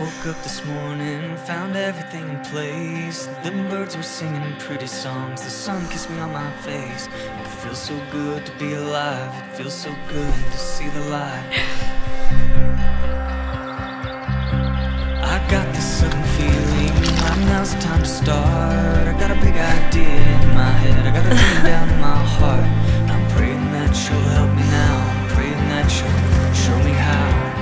woke up this morning, found everything in place. Little birds were singing pretty songs, the sun kissed me on my face. It feels so good to be alive, it feels so good to see the light. I got this sudden feeling, now's the time to start. I got a big idea in my head, I got a dream down in my heart. I'm praying that you'll help me now, I'm praying that you'll show me how.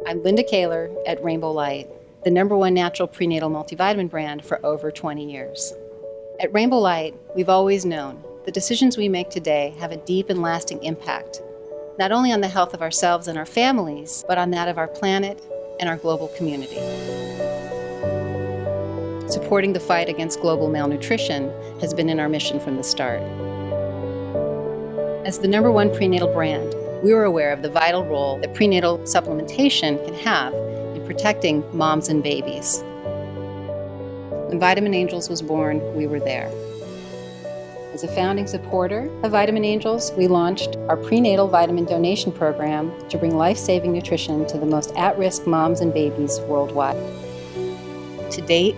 I'm Linda Kahler at Rainbow Light, the #1 natural prenatal multivitamin brand for over 20 years. At Rainbow Light, we've always known the decisions we make today have a deep and lasting impact, not only on the health of ourselves and our families, but on that of our planet and our global community. Supporting the fight against global malnutrition has been in our mission from the start. As the #1 prenatal brand, we were aware of the vital role that prenatal supplementation can have in protecting moms and babies. When Vitamin Angels was born, we were there. As a founding supporter of Vitamin Angels, we launched our prenatal vitamin donation program to bring life-saving nutrition to the most at-risk moms and babies worldwide. To date,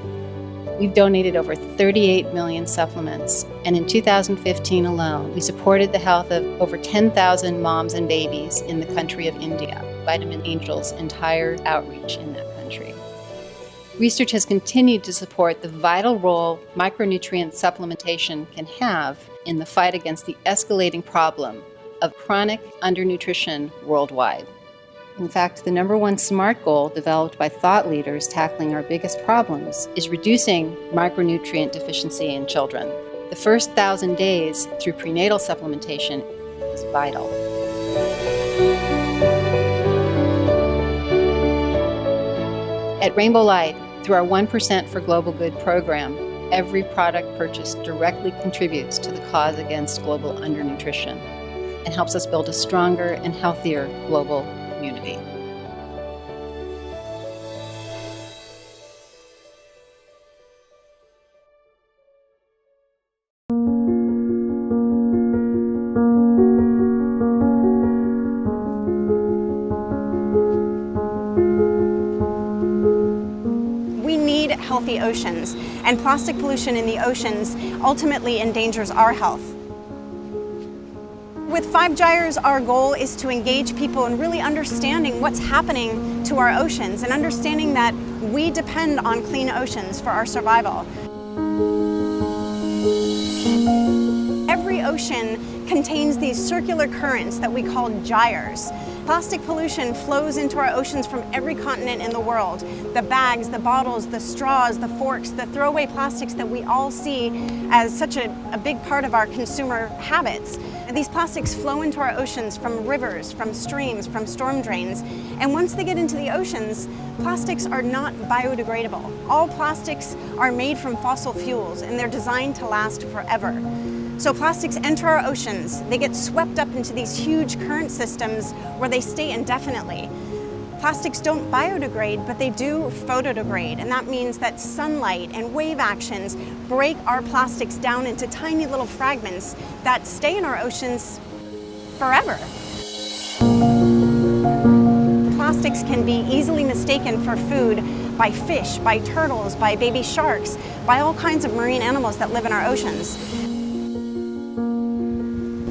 we've donated over 38 million supplements, and in 2015 alone, we supported the health of over 10,000 moms and babies in the country of India, Vitamin Angels' entire outreach in that country. Research has continued to support the vital role micronutrient supplementation can have in the fight against the escalating problem of chronic undernutrition worldwide. In fact, the #1 SMART goal developed by thought leaders tackling our biggest problems is reducing micronutrient deficiency in children. The first 1,000 days through prenatal supplementation is vital. At Rainbow Light, through our 1% for Global Good program, every product purchased directly contributes to the cause against global undernutrition and helps us build a stronger and healthier global community. We need healthy oceans, and plastic pollution in the oceans ultimately endangers our health. With 5 Gyres, our goal is to engage people in really understanding what's happening to our oceans and understanding that we depend on clean oceans for our survival. Every ocean contains these circular currents that we call gyres. Plastic pollution flows into our oceans from every continent in the world. The bags, the bottles, the straws, the forks, the throwaway plastics that we all see as such a big part of our consumer habits. And these plastics flow into our oceans from rivers, from streams, from storm drains. And once they get into the oceans, plastics are not biodegradable. All plastics are made from fossil fuels, and they're designed to last forever. So plastics enter our oceans, they get swept up into these huge current systems where they stay indefinitely. Plastics don't biodegrade, but they do photodegrade, and that means that sunlight and wave actions break our plastics down into tiny little fragments that stay in our oceans forever. Plastics can be easily mistaken for food by fish, by turtles, by baby sharks, by all kinds of marine animals that live in our oceans.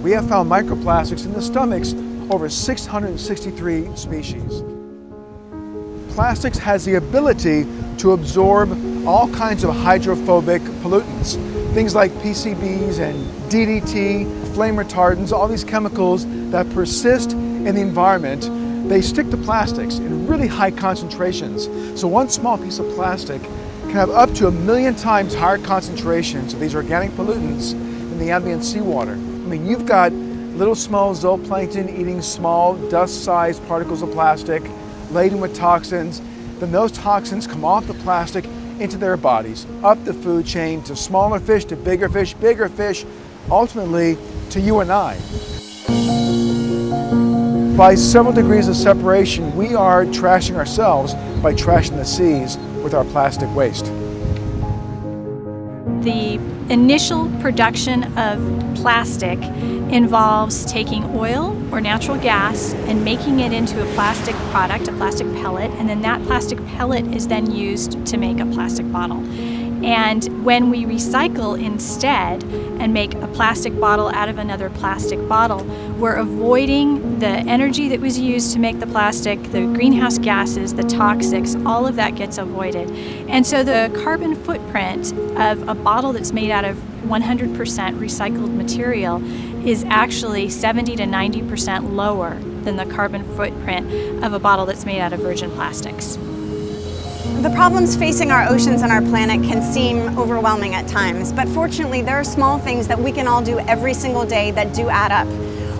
We have found microplastics in the stomachs of over 663 species. Plastics has the ability to absorb all kinds of hydrophobic pollutants, things like PCBs and DDT, flame retardants, all these chemicals that persist in the environment. They stick to plastics in really high concentrations. So one small piece of plastic can have up to 1 million times higher concentrations of these organic pollutants in the ambient seawater. I mean, you've got little small zooplankton eating small dust-sized particles of plastic laden with toxins. Then those toxins come off the plastic into their bodies, up the food chain to smaller fish, to bigger fish, ultimately to you and I. By several degrees of separation, we are trashing ourselves by trashing the seas with our plastic waste. The initial production of plastic involves taking oil or natural gas and making it into a plastic product, a plastic pellet, and then that plastic pellet is then used to make a plastic bottle. And when we recycle instead and make a plastic bottle out of another plastic bottle, we're avoiding the energy that was used to make the plastic, the greenhouse gases, the toxics, all of that gets avoided. And so the carbon footprint of a bottle that's made out of 100% recycled material is actually 70 to 90% lower than the carbon footprint of a bottle that's made out of virgin plastics. The problems facing our oceans and our planet can seem overwhelming at times, but fortunately there are small things that we can all do every single day that do add up.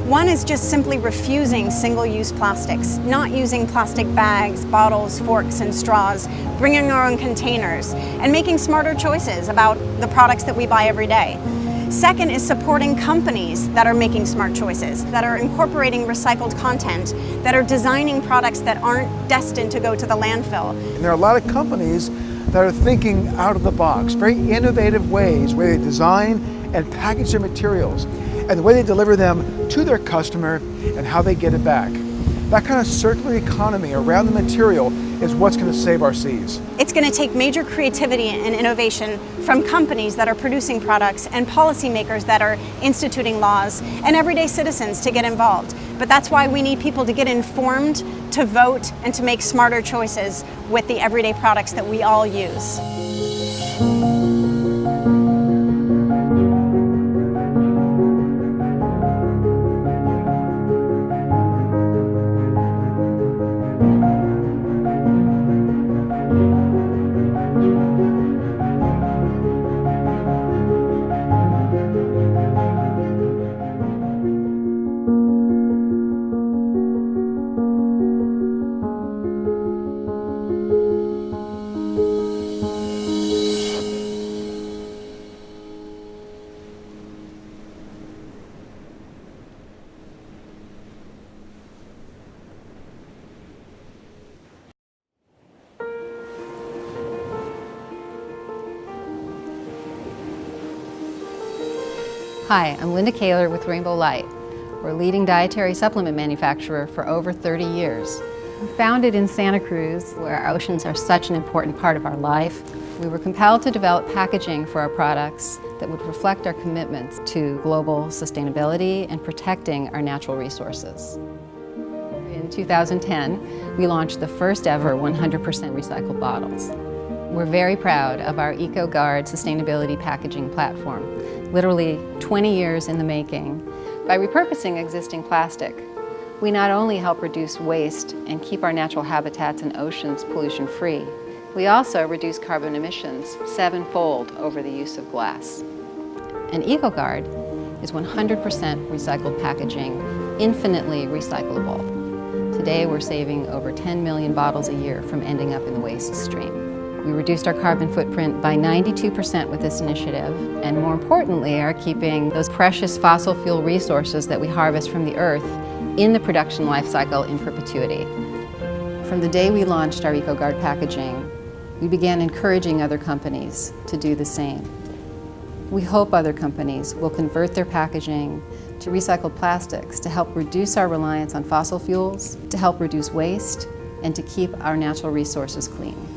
One is just simply refusing single-use plastics, not using plastic bags, bottles, forks, and straws, bringing our own containers, and making smarter choices about the products that we buy every day. Second is supporting companies that are making smart choices, that are incorporating recycled content, that are designing products that aren't destined to go to the landfill. And there are a lot of companies that are thinking out of the box, very innovative ways where they design and package their materials, and the way they deliver them to their customer and how they get it back. That kind of circular economy around the material is what's going to save our seas. It's going to take major creativity and innovation from companies that are producing products and policymakers that are instituting laws and everyday citizens to get involved. But that's why we need people to get informed, to vote, and to make smarter choices with the everyday products that we all use. Hi, I'm Linda Kahler with Rainbow Light. We're a leading dietary supplement manufacturer for over 30 years. Founded in Santa Cruz, where our oceans are such an important part of our life, we were compelled to develop packaging for our products that would reflect our commitments to global sustainability and protecting our natural resources. In 2010, we launched the first ever 100% recycled bottles. We're very proud of our EcoGuard sustainability packaging platform, literally 20 years in the making. By repurposing existing plastic, we not only help reduce waste and keep our natural habitats and oceans pollution-free, we also reduce carbon emissions 7-fold over the use of glass. And EcoGuard is 100% recycled packaging, infinitely recyclable. Today we're saving over 10 million bottles a year from ending up in the waste stream. We reduced our carbon footprint by 92% with this initiative, and more importantly, are keeping those precious fossil fuel resources that we harvest from the earth in the production life cycle in perpetuity. From the day we launched our EcoGuard packaging, we began encouraging other companies to do the same. We hope other companies will convert their packaging to recycled plastics to help reduce our reliance on fossil fuels, to help reduce waste, and to keep our natural resources clean.